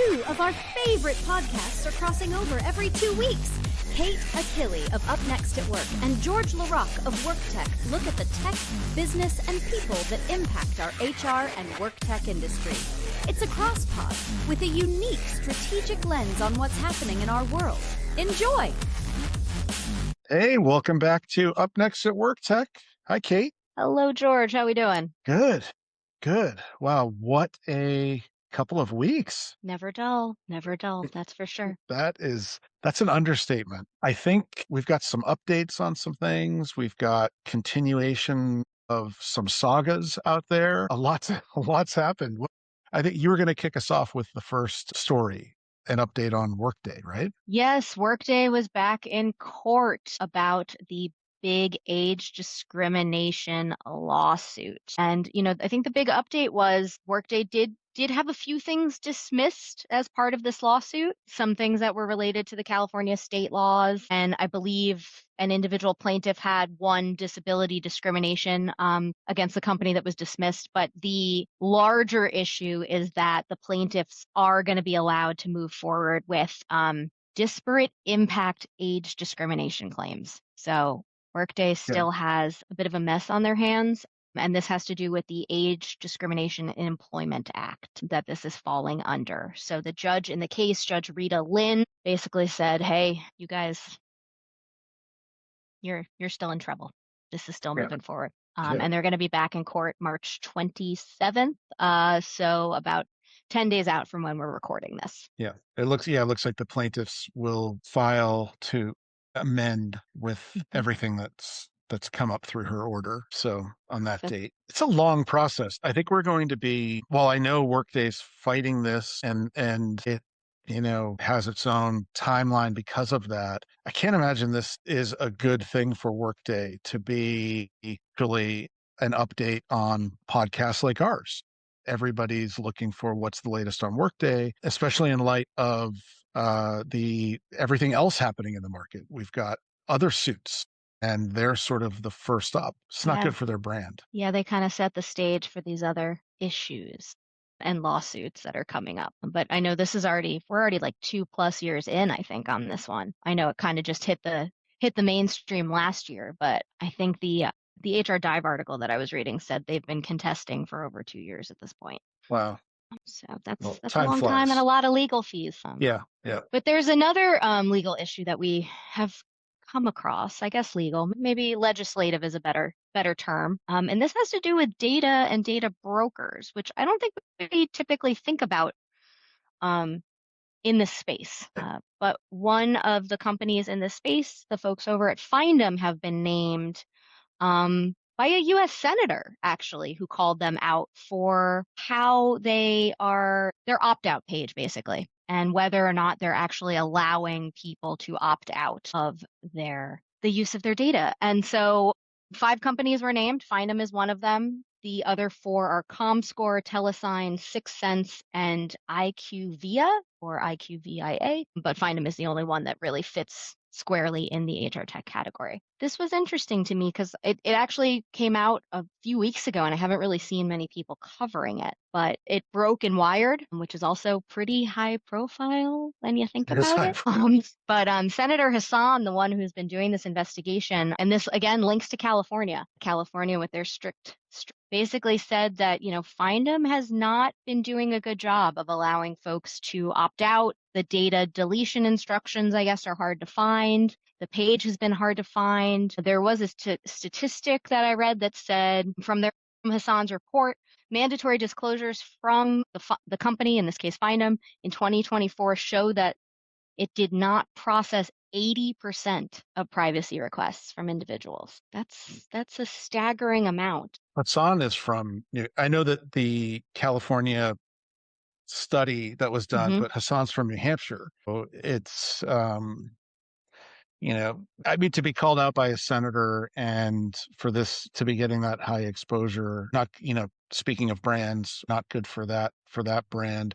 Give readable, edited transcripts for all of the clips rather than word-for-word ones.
Two of our favorite podcasts are crossing over every 2 weeks. Kate Achille of Up Next at Work and George LaRocque of WorkTech look at the tech, business, and people that impact our HR and WorkTech industry. It's a crosspod with a unique strategic lens on what's happening in our world. Enjoy! Hey, welcome back to Up Next at WorkTech. Hi, Kate. Hello, George. How we doing? Good. Wow, what a couple of weeks. Never dull, that's for sure. That's an understatement. I think we've got some updates on some things. We've got continuation of some sagas out there. A lot's happened. I think you were going to kick us off with the first story, an update on Workday, right? Yes, Workday was back in court about the big age discrimination lawsuit. And, I think the big update was Workday did have a few things dismissed as part of this lawsuit, some things that were related to the California state laws. And I believe an individual plaintiff had one disability discrimination against the company that was dismissed. But the larger issue is that the plaintiffs are going to be allowed to move forward with disparate impact age discrimination claims. So Workday still has a bit of a mess on their hands. And this has to do with the Age Discrimination in Employment Act that this is falling under. So the judge in the case, Judge Rita Lynn, basically said, hey, you guys, you're still in trouble. This is still moving forward. And they're going to be back in court March 27th. So about 10 days out from when we're recording this. Yeah, it looks like the plaintiffs will file to amend with everything that's come up through her order. So on that date, it's a long process. I think we're going to be, I know Workday's fighting this and it, has its own timeline because of that. I can't imagine this is a good thing for Workday to be equally an update on podcasts like ours. Everybody's looking for what's the latest on Workday, especially in light of the everything else happening in the market. We've got other suits and they're sort of the first up. It's not good for their brand. Yeah, they kind of set the stage for these other issues and lawsuits that are coming up. But I know we're already like 2+ years in, I think, on this one. I know it kind of just hit the mainstream last year, but I think the HR Dive article that I was reading said they've been contesting for over 2 years at this point. Wow. So that's a long time and a lot of legal fees. Yeah. But there's another legal issue that we have come across, I guess legal, maybe legislative is a better term. And this has to do with data and data brokers, which I don't think we typically think about in this space. But one of the companies in this space, the folks over at Findem, have been named by a U.S. senator, actually, who called them out for how their opt-out page, basically, and whether or not they're actually allowing people to opt out of the use of their data. And so 5 companies were named. Findem is one of them. The other 4 are ComScore, Telesign, 6sense, and IQVIA or IQVIA. But Findem is the only one that really fits squarely in the HR tech category. This was interesting to me because it actually came out a few weeks ago and I haven't really seen many people covering it, but it broke in Wired, which is also pretty high profile when you think about it. But Senator Hassan, the one who's been doing this investigation, and this again links to California with their strict basically said that, Findem has not been doing a good job of allowing folks to opt out. The data deletion instructions, I guess, are hard to find. The page has been hard to find. There was a statistic that I read that said from Hassan's report, mandatory disclosures from the company, in this case Findem, in 2024 show that it did not process 80% of privacy requests from individuals. That's a staggering amount. Hassan is from, I know that the California study that was done, but Hassan's from New Hampshire. So it's, to be called out by a senator and for this to be getting that high exposure, not, speaking of brands, not good for that brand.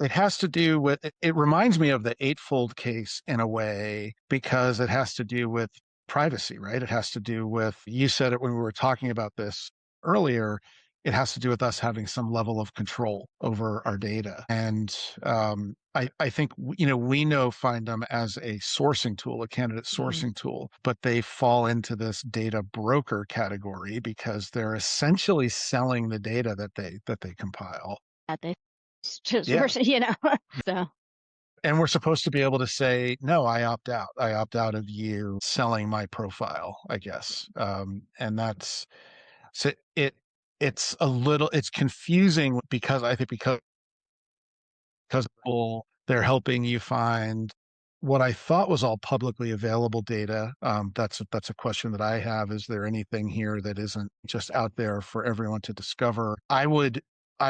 It has to do with, it reminds me of the Eightfold case in a way, because it has to do with privacy, right? It has to do with, you said it when we were talking about this earlier, it has to do with us having some level of control over our data. And I think, we know Find them as a sourcing tool, a candidate sourcing tool, but they fall into this data broker category because they're essentially selling the data that they compile. That they just Yeah. So And we're supposed to be able to say, no, I opt out. I opt out of you selling my profile, I guess. And that's so it's confusing because I think because people, they're helping you find what I thought was all publicly available data. That's a question that I have. Is there anything here that isn't just out there for everyone to discover? I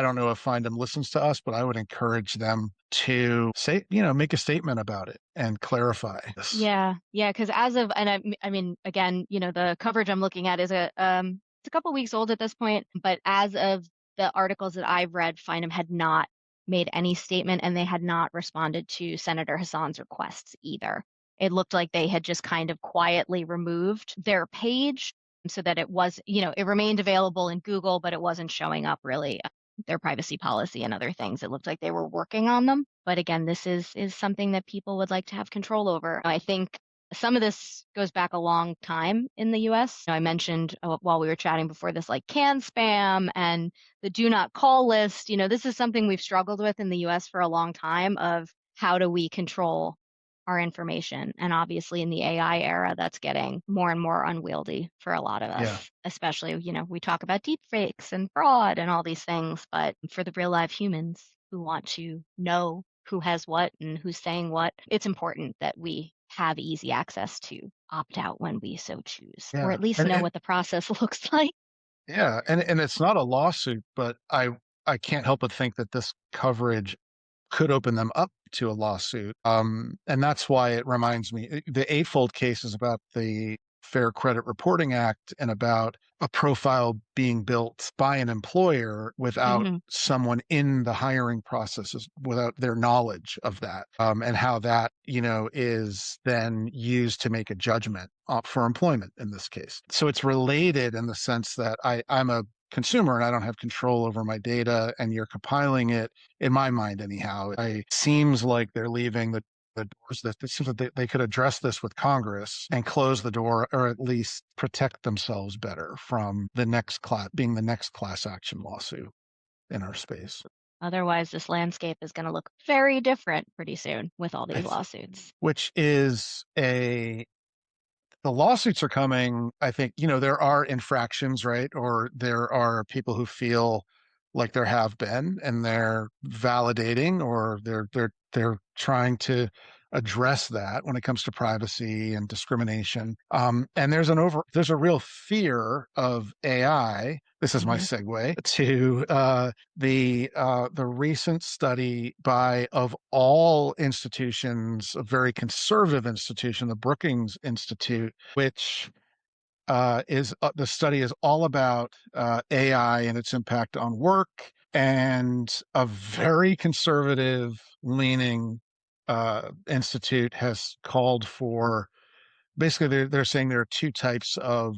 don't know if Find Them listens to us, but I would encourage them to say, make a statement about it and clarify this. yeah, because as of, and I mean, again, the coverage I'm looking at is it's a couple weeks old at this point, but as of the articles that I've read, Find them had not made any statement, and they had not responded to Senator Hassan's requests either. It looked like they had just kind of quietly removed their page so that it was, it remained available in Google, but it wasn't showing up really their privacy policy and other things. It looked like they were working on them. But again, this is something that people would like to have control over. I think some of this goes back a long time in the US. I mentioned while we were chatting before this, like can spam and the do not call list. This is something we've struggled with in the US for a long time of how do we control our information. And obviously in the AI era, that's getting more and more unwieldy for a lot of us, Yeah. especially, we talk about deep fakes and fraud and all these things, but for the real live humans who want to know who has what and who's saying what, it's important that we have easy access to opt out when we so choose, or Yeah. at least know what the process looks like. Yeah. And it's not a lawsuit, but I can't help but think that this coverage could open them up to a lawsuit. And that's why it reminds me, the Eightfold case is about the Fair Credit Reporting Act and about a profile being built by an employer without someone in the hiring processes, without their knowledge of that, and how that, is then used to make a judgment for employment in this case. So it's related in the sense that I'm a consumer and I don't have control over my data, and you're compiling it, in my mind anyhow. It seems like they're leaving the doors that it seems that they could address this with Congress and close the door, or at least protect themselves better from the next class action lawsuit in our space. Otherwise, this landscape is going to look very different pretty soon with all these lawsuits. Which is the lawsuits are coming. I think, there are infractions, right? Or there are people who feel like there have been, and they're validating, or they're trying to address that when it comes to privacy and discrimination. And there's a real fear of AI. This is my segue to the recent study of all institutions, a very conservative institution, the Brookings Institute, which the study is all about AI and its impact on work, and a very conservative leaning institute has called for. Basically, they're saying there are two types of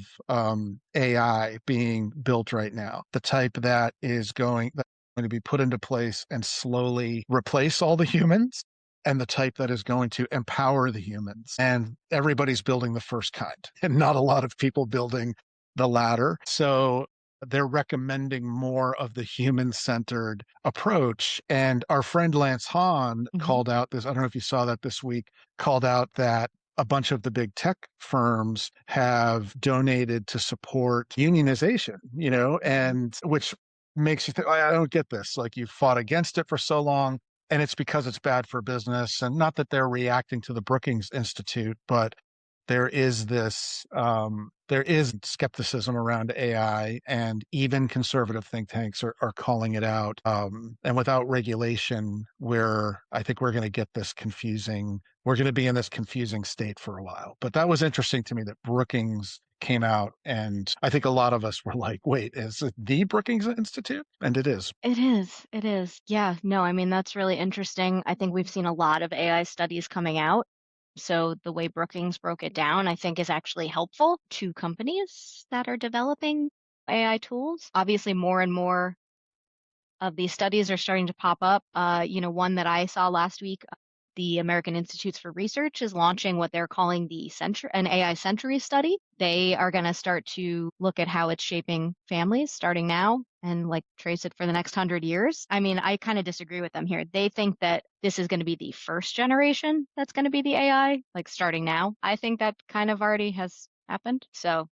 AI being built right now. The type that's going to be put into place and slowly replace all the humans, and the type that is going to empower the humans. And everybody's building the first kind, and not a lot of people building the latter. So they're recommending more of the human-centered approach. And our friend Lance Hahn called out this, I don't know if you saw that this week, called out that a bunch of the big tech firms have donated to support unionization, and which makes you think, I don't get this. Like, you fought against it for so long, and it's because it's bad for business. And not that they're reacting to the Brookings Institute, but there is skepticism around AI, and even conservative think tanks are calling it out. And without regulation, I think we're going to get we're going to be in this confusing state for a while. But that was interesting to me that Brookings came out, and I think a lot of us were like, wait, is it the Brookings Institute? And it is. It is. Yeah, no, I mean, that's really interesting. I think we've seen a lot of AI studies coming out. So the way Brookings broke it down, I think, is actually helpful to companies that are developing AI tools. Obviously, more and more of these studies are starting to pop up. One that I saw last week, the American Institutes for Research is launching what they're calling an AI century study. They are going to start to look at how it's shaping families starting now and like trace it for the next 100 years. I mean, I kind of disagree with them here. They think that this is going to be the first generation that's going to be the AI, like starting now. I think that kind of already has happened. So,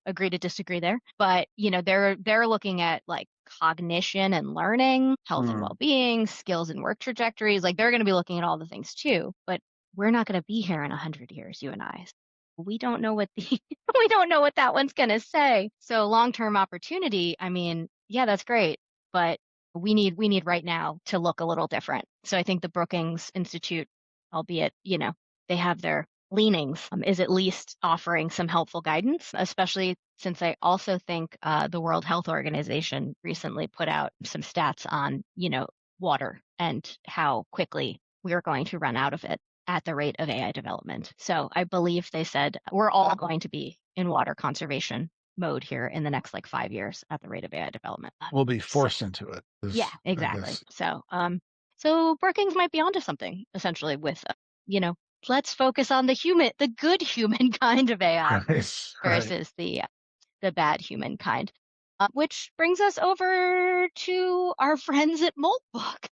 agree to disagree there. But, they're looking at like cognition and learning, health and well-being, skills and work trajectories. Like they're going to be looking at all the things too. But we're not going to be here in 100 years, you and I. We don't know what we don't know what that one's going to say. So long-term opportunity, I mean, yeah, that's great, but we need right now to look a little different. So I think the Brookings Institute, albeit, they have their leanings, is at least offering some helpful guidance, especially since I also think the World Health Organization recently put out some stats on, water and how quickly we are going to run out of it at the rate of AI development. So I believe they said we're all going to be in water conservation mode here in the next like 5 years at the rate of AI development. We'll be forced into it. Yeah, exactly. So Brookings might be onto something essentially with, let's focus on the good humankind of AI Right. versus the bad humankind. Which brings us over to our friends at Moltbook,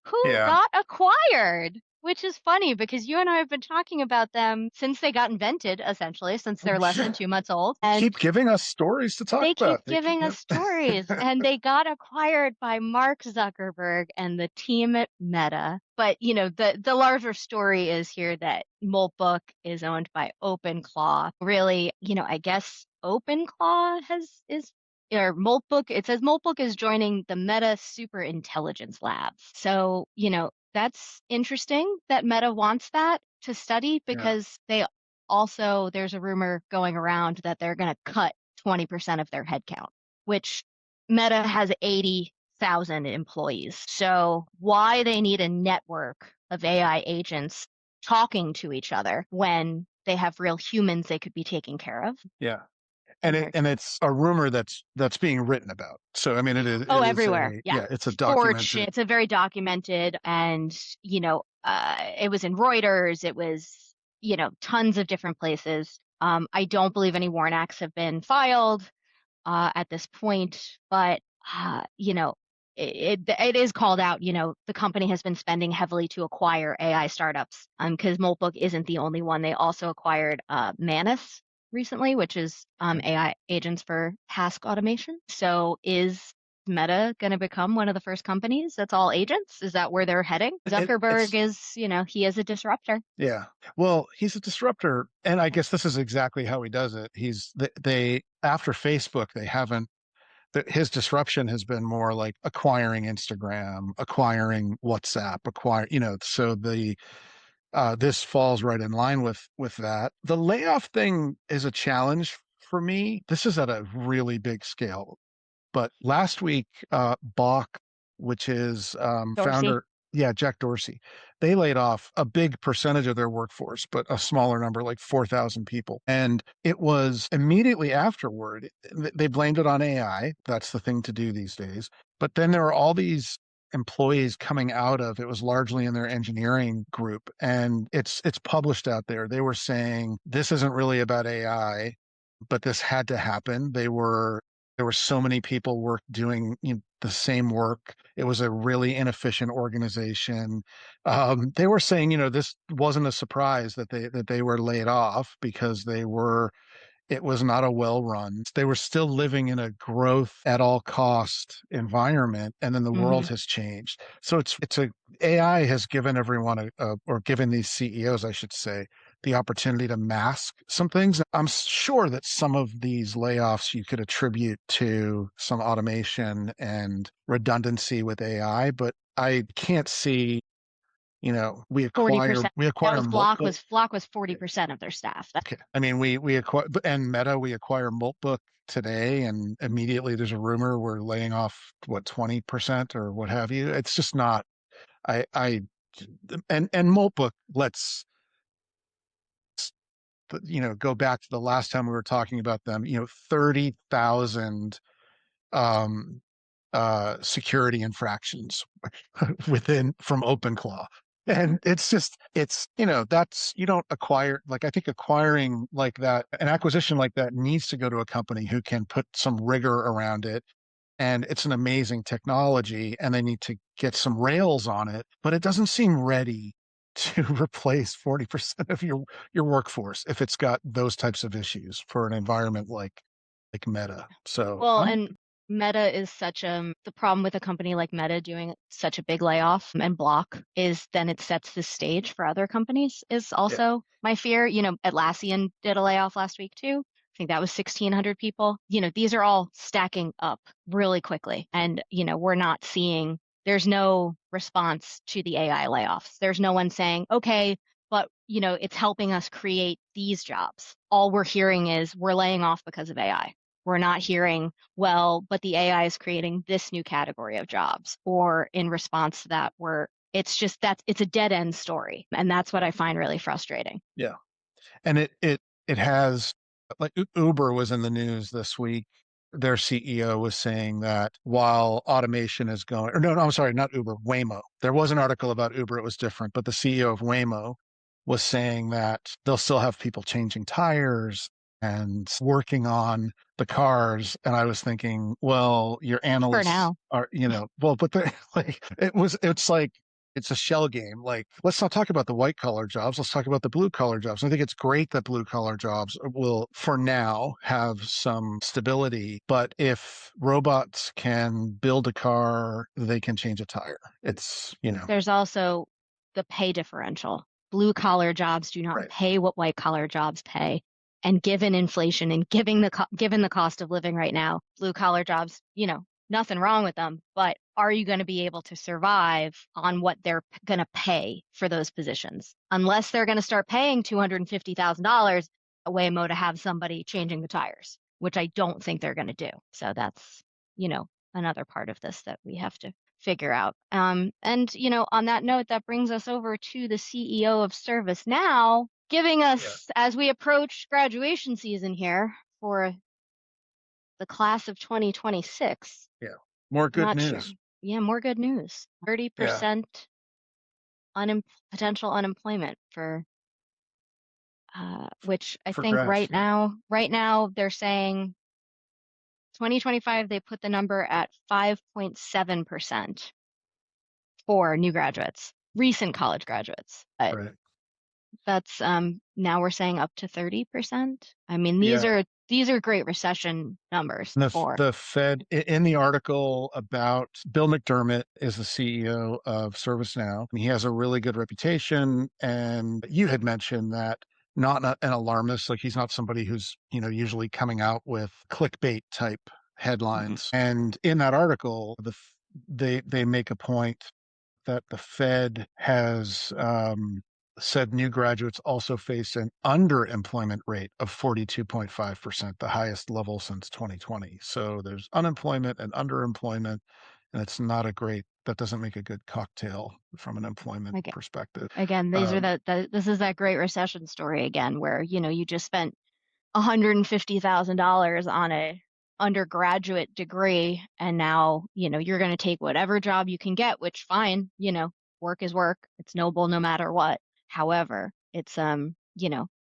who got acquired, which is funny because you and I have been talking about them since they got invented, essentially, since they're less than 2 months old. And keep giving us stories to talk about. They keep giving us stories. And they got acquired by Mark Zuckerberg and the team at Meta. But, the larger story is here that Moltbook is owned by OpenClaw. Really, I guess OpenClaw it says Moltbook is joining the Meta Super Intelligence Labs. So, that's interesting that Meta wants that to study because there's a rumor going around that they're going to cut 20% of their headcount, which Meta has 80,000 employees. So why they need a network of AI agents talking to each other when they have real humans they could be taking care of? Yeah. And it's a rumor that's being written about. So I mean, it is. Everywhere. It's a documented. It's a very documented, and it was in Reuters. It was tons of different places. I don't believe any warrant acts have been filed at this point, but it is called out. The company has been spending heavily to acquire AI startups. Because Moltbook isn't the only one. They also acquired Manus recently, which is AI agents for task automation. So is Meta going to become one of the first companies that's all agents? Is that where they're heading? Zuckerberg he is a disruptor. Yeah. Well, he's a disruptor. And I guess this is exactly how he does it. After Facebook, his disruption has been more like acquiring Instagram, acquiring WhatsApp, so this falls right in line with that. The layoff thing is a challenge for me. This is at a really big scale. But last week, Bach, which is founder, Jack Dorsey, they laid off a big percentage of their workforce, but a smaller number, like 4,000 people. And it was immediately afterward, they blamed it on AI. That's the thing to do these days. But then there were all these employees coming out of it, was largely in their engineering group, and it's published out there. They were saying this isn't really about AI, but this had to happen. There were so many people doing the same work. It was a really inefficient organization. They were saying, this wasn't a surprise that they were laid off because it was not a well-run. They were still living in a growth at all cost environment, and then the world has changed. So AI has given everyone or given these CEOs, I should say, the opportunity to mask some things. I'm sure that some of these layoffs you could attribute to some automation and redundancy with AI, but I can't see. We acquire 40%. Block was 40% of their staff. Okay. I mean, we acquire, and Meta, we acquire Moltbook today, and immediately there's a rumor we're laying off 20% or what have you. It's just not. And Moltbook, let's go back to the last time we were talking about them. 30,000 security infractions from OpenClaw. And it's just, you don't acquire, like, I think acquiring like that, an acquisition like that needs to go to a company who can put some rigor around it. And it's an amazing technology and they need to get some rails on it, but it doesn't seem ready to replace 40% of your workforce if it's got those types of issues for an environment like Meta. So Well, and Meta is the problem with a company like Meta doing such a big layoff and block is then it sets the stage for other companies is yeah, also my fear. Atlassian did a layoff last week too. I think that was 1,600 people. These are all stacking up really quickly. And, we're not seeing, there's no response to the AI layoffs. There's no one saying, okay, but, it's helping us create these jobs. All we're hearing is we're laying off because of AI. We're not hearing, well, but the AI is creating this new category of jobs, or in response to that, it's a dead end story. And that's what I find really frustrating. yeah. And it has, like, Uber was in the news this week. Their CEO was saying that while automation is going, or no, I'm sorry, not Uber, Waymo. There was an article about Uber, it was different, but the CEO of Waymo was saying that they'll still have people changing tires and working on the cars. And I was thinking, well, your For analysts now. are, well, but they're like, it's like, it's a shell game. Like, let's not talk about the white collar jobs. Let's talk about the blue collar jobs. I think it's great that blue collar jobs will, for now, have some stability. But if robots can build a car, they can change a tire. There's also the pay differential. Blue collar jobs do not Right. pay what white collar jobs pay. And given inflation and given the cost of living right now, blue collar jobs, nothing wrong with them, but are you going to be able to survive on what they're going to pay for those positions? Unless they're going to start paying $250,000 a Waymo to have somebody changing the tires, which I don't think they're going to do. So that's, another part of this that we have to figure out. And, on that note, that brings us over to the CEO of ServiceNow, giving us, as we approach graduation season here for the class of 2026. Yeah. More good Not news. sure. Yeah, more good news. 30% potential unemployment for which I For think grads. right now they're saying 2025 they put the number at 5.7% for new graduates, recent college graduates. Right. That's now we're saying up to 30%. I mean, Yeah. these are Great Recession numbers And for the Fed, in the article about Bill McDermott, is the CEO of ServiceNow. And he has a really good reputation. And you had mentioned that not an alarmist, like he's not somebody who's, usually coming out with clickbait type headlines. And in that article, they make a point that the Fed has said new graduates also face an underemployment rate of 42.5%, the highest level since 2020. So there's unemployment and underemployment, and it's not that doesn't make a good cocktail from an employment perspective. Again, these are this is that Great Recession story again, where, you just spent $150,000 on a undergraduate degree, and now, you're going to take whatever job you can get, which fine, work is work. It's noble no matter what. However, it's,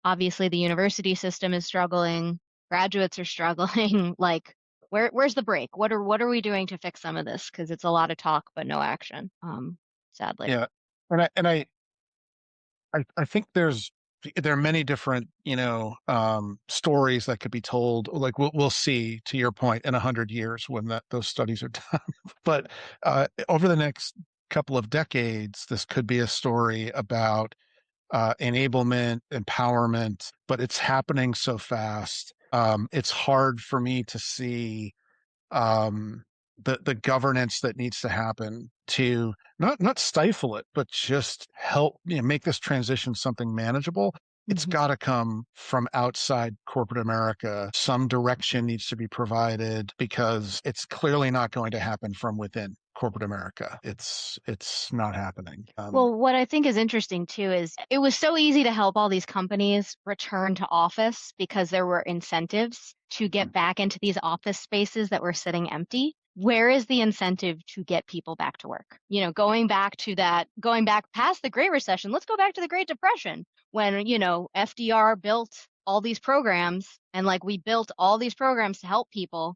obviously the university system is struggling. Graduates are struggling. Like, where's the break? What are we doing to fix some of this? Because it's a lot of talk, but no action, sadly. Yeah. And I think there are many different, stories that could be told. Like we'll see, to your point, in 100 years when those studies are done. But over the next couple of decades, this could be a story about enablement, empowerment, but it's happening so fast. It's hard for me to see um, the governance that needs to happen to not stifle it, but just help make this transition something manageable. It's got to come from outside corporate America. Some direction needs to be provided because it's clearly not going to happen from within. corporate America. It's not happening. Well, what I think is interesting too is it was so easy to help all these companies return to office because there were incentives to get back into these office spaces that were sitting empty. Where is the incentive to get people back to work? Going back past the Great Recession, let's go back to the Great Depression when, FDR built all these programs and like we built all these programs to help people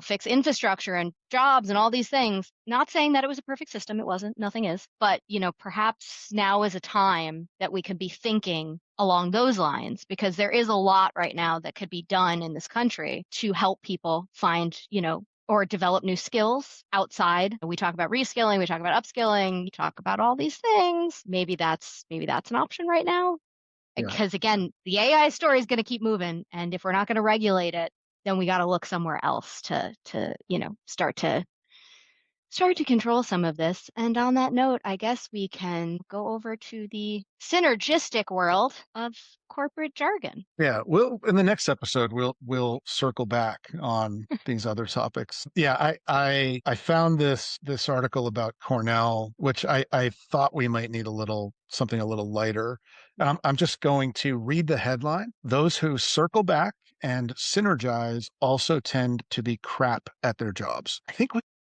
fix infrastructure and jobs and all these things. Not saying that it was a perfect system. It wasn't. Nothing is. But, perhaps now is a time that we could be thinking along those lines because there is a lot right now that could be done in this country to help people find, or develop new skills outside. We talk about reskilling, we talk about upskilling, we talk about all these things. Maybe that's an option right now. Yeah. Because again, the AI story is going to keep moving. And if we're not going to regulate it, then we got to look somewhere else to start to control some of this. And on that note, I guess we can go over to the synergistic world of corporate jargon. Yeah, in the next episode we'll circle back on these other topics. Yeah, I found this article about Cornell, which I thought we might need something a little lighter. I'm just going to read the headline. Those who circle back and synergize also tend to be crap at their jobs. I think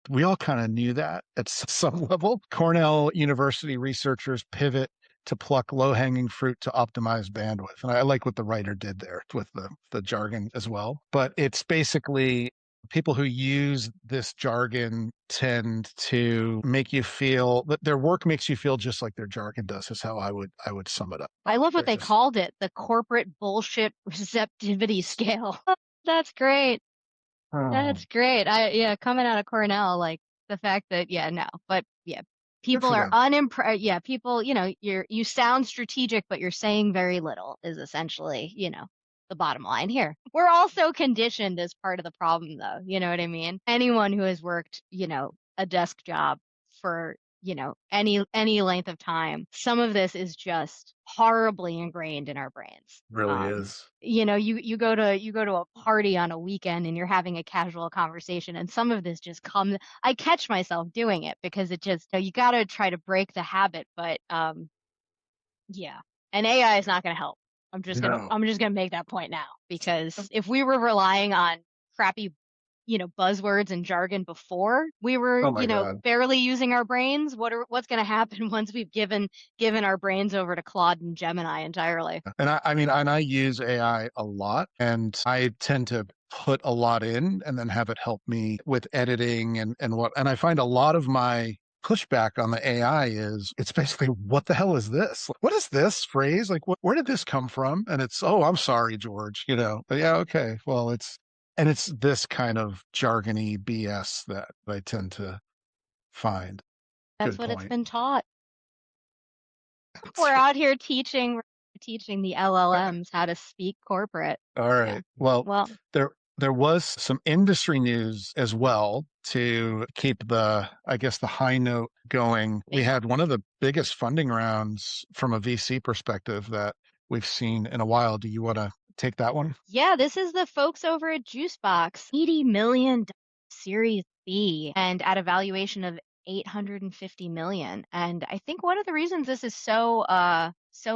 we all kind of knew that at some level. Cornell University researchers pivot to pluck low-hanging fruit to optimize bandwidth. And I like what the writer did there with the jargon as well. But it's basically people who use this jargon tend to make you feel that their work makes you feel just like their jargon does, is how I would sum it up. I love what they called it, the corporate bullshit receptivity scale. That's great. That's great. Coming out of Cornell, like the fact that, people are unimpressed. Yeah, people, you sound strategic, but you're saying very little is essentially, the bottom line here. We're also conditioned as part of the problem, though. You know what I mean? Anyone who has worked, a desk job for, any length of time, some of this is just horribly ingrained in our brains. Really is. You go to a party on a weekend and you're having a casual conversation, and some of this just comes. I catch myself doing it because it just you got to try to break the habit, but and AI is not going to help. I'm just gonna make that point now, because if we were relying on crappy buzzwords and jargon before we were, barely using our brains, what's going to happen once we've given our brains over to Claude and Gemini entirely? And I use AI a lot, and I tend to put a lot in and then have it help me with editing and I find a lot of my pushback on the AI is it's basically, what the hell is this? What is this phrase? Like, where did this come from? And it's, oh, I'm sorry, George, but yeah, okay. Well, it's this kind of jargony BS that I tend to find. That's what it's been taught. We're out here teaching the LLMs how to speak corporate. All right. Yeah. Well, there was some industry news as well to keep the high note going. We had one of the biggest funding rounds from a VC perspective that we've seen in a while. Do you want to take that one? Yeah, this is the folks over at Juicebox, $80 million Series B, and at a valuation of $850 million. And I think one of the reasons this is so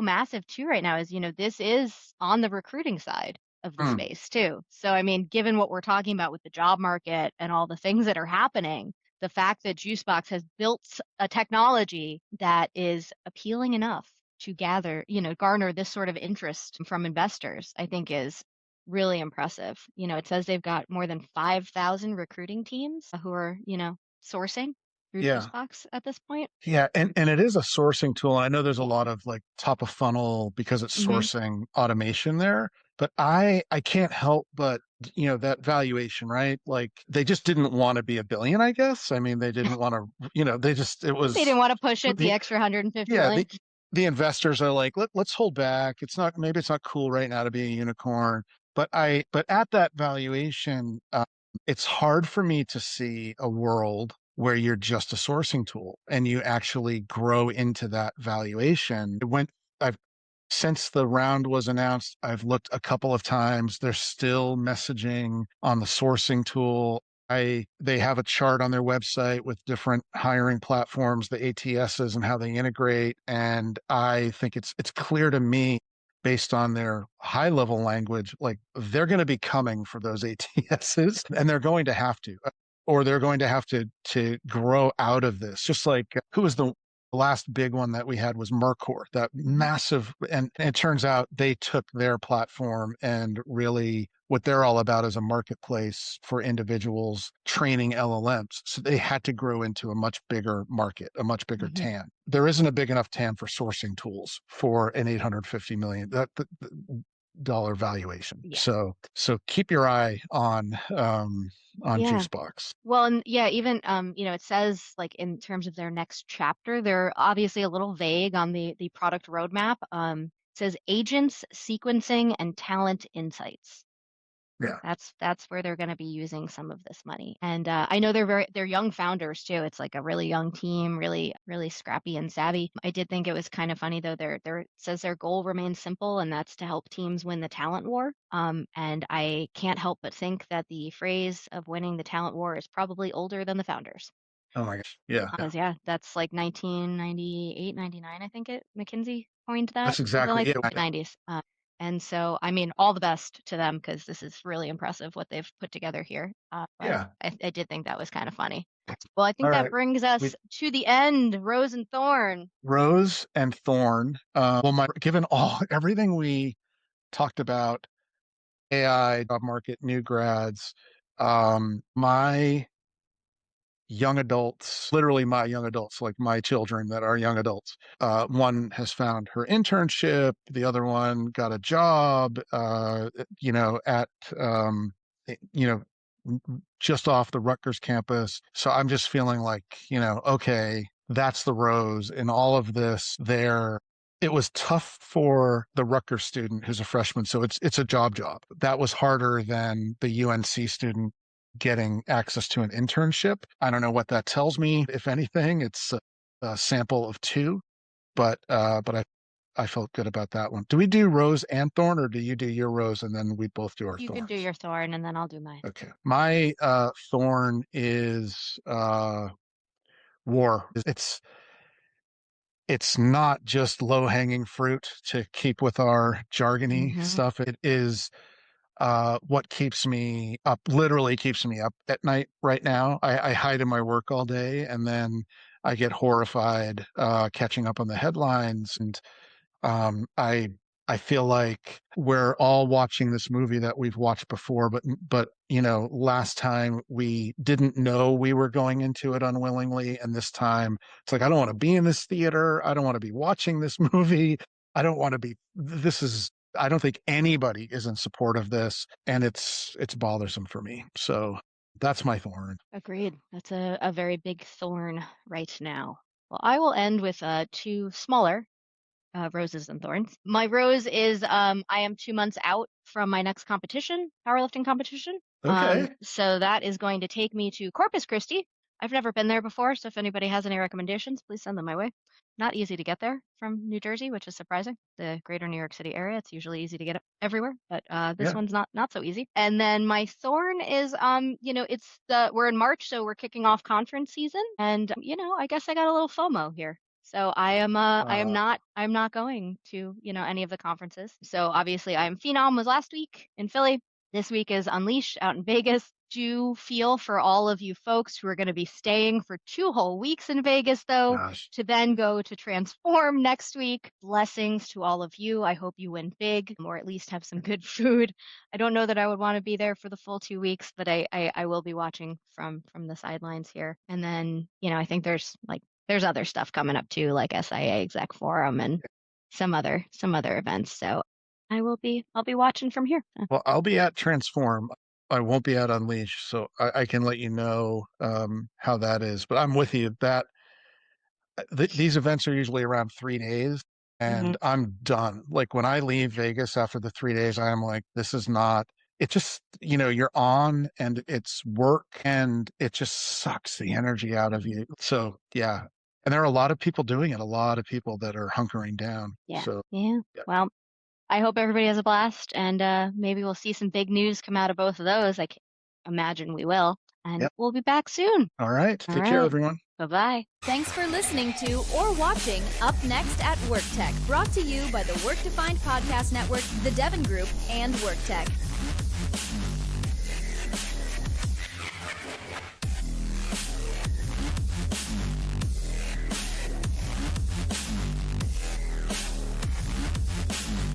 massive too right now is, this is on the recruiting side of the space too. So, I mean, given what we're talking about with the job market and all the things that are happening, the fact that Juicebox has built a technology that is appealing enough to garner this sort of interest from investors, I think is really impressive. It says they've got more than 5,000 recruiting teams who are, sourcing through Juicebox at this point. Yeah, and it is a sourcing tool. I know there's a lot of like top of funnel because it's sourcing automation there, but I can't help but that valuation, right? Like they just didn't want to be $1 billion, I guess. I mean, they didn't want to, they didn't want to push it the extra 150 million. The investors are like, let's hold back. Maybe it's not cool right now to be a unicorn. But at that valuation, it's hard for me to see a world where you're just a sourcing tool and you actually grow into that valuation. Since the round was announced, I've looked a couple of times. There's still messaging on the sourcing tool. They have a chart on their website with different hiring platforms, the ATSs and how they integrate. And I think it's clear to me based on their high level language, like they're going to be coming for those ATSs and they're going to have to, or they're going to have to grow out of this. Just like who was the last big one that we had was Mercor, that massive, and it turns out they took their platform and really what they're all about is a marketplace for individuals training LLMs. So they had to grow into a much bigger market, a much bigger TAM. There isn't a big enough TAM for sourcing tools for an $850 million dollar valuation. Yeah. So keep your eye on Juicebox. Well, and yeah, even it says like in terms of their next chapter, they're obviously a little vague on the product roadmap. It says agents, sequencing, and talent insights. Yeah. That's where they're going to be using some of this money. And I know they're young founders too. It's like a really young team, really scrappy and savvy. I did think it was kind of funny though. It says their goal remains simple, and that's to help teams win the talent war. And I can't help but think that the phrase of winning the talent war is probably older than the founders. Oh my gosh. Yeah. Because that's like 1998, 99, I think McKinsey coined that. That's exactly Something like 90s. And so, I mean, all the best to them because this is really impressive what they've put together here. Yeah. I did think that was kind of funny. Well, I think All that right. brings us to the end, Rose and Thorn. Rose and Thorn. Given everything we talked about, AI, job market, new grads, my young adults, literally my young adults, like my children that are young adults. One has found her internship, the other one got a job, at, just off the Rutgers campus. So I'm just feeling like, okay, that's the Rose in all of this there. It was tough for the Rutgers student who's a freshman. So it's a job. That was harder than the UNC student getting access to an internship. I don't know what that tells me. If anything, it's a sample of two, but I felt good about that one. Do we do Rose and Thorn, or do you do your Rose and then we both do our You Thorns? can do your Thorn and then I'll do mine. Okay. My Thorn is war. It's not just low hanging fruit to keep with our jargony stuff. It is what keeps me up, literally keeps me up at night right now. I hide in my work all day and then I get horrified catching up on the headlines. And I feel like we're all watching this movie that we've watched before, but last time we didn't know we were going into it unwillingly, and this time it's like I don't want to be in this theater. I don't want to be watching this movie. I don't want to be. This is. I don't think anybody is in support of this, and it's bothersome for me. So that's my Thorn. Agreed. That's a very big thorn right now. Well, I will end with two smaller roses and thorns. My rose is I am 2 months out from my next competition, powerlifting competition. Okay. So that is going to take me to Corpus Christi. I've never been there before, so if anybody has any recommendations, please send them my way. Not easy to get there from New Jersey, which is surprising. The greater New York City area, it's usually easy to get everywhere, but this one's not so easy. And then my thorn is we're in March, so we're kicking off conference season, and I guess I got a little FOMO here. So I'm not going to, any of the conferences. So obviously Phenom was last week in Philly. This week is Unleash out in Vegas. Do feel for all of you folks who are going to be staying for 2 whole weeks in Vegas, though, to then go to Transform next week. Blessings to all of you. I hope you win big or at least have some good food. I don't know that I would want to be there for the full 2 weeks, but I will be watching from the sidelines here. And then, I think there's other stuff coming up too, like SIA Exec Forum and some other events. So I'll be watching from here. Well, I'll be at Transform. I won't be at Unleash, so I can let you know how that is. But I'm with you that these events are usually around 3 days, and I'm done. Like when I leave Vegas after the 3 days, I am like, this is not. It just you're on, and it's work, and it just sucks the energy out of you. So yeah, and there are a lot of people doing it. A lot of people that are hunkering down. Yeah. So yeah. Well, I hope everybody has a blast, and maybe we'll see some big news come out of both of those. I can imagine we will. And Yep. we'll be back soon. All right. All Take care, right. everyone. Bye-bye. Thanks for listening to or watching Up Next at WorkTech, brought to you by the Work Defined Podcast Network, the Devon Group, and WorkTech.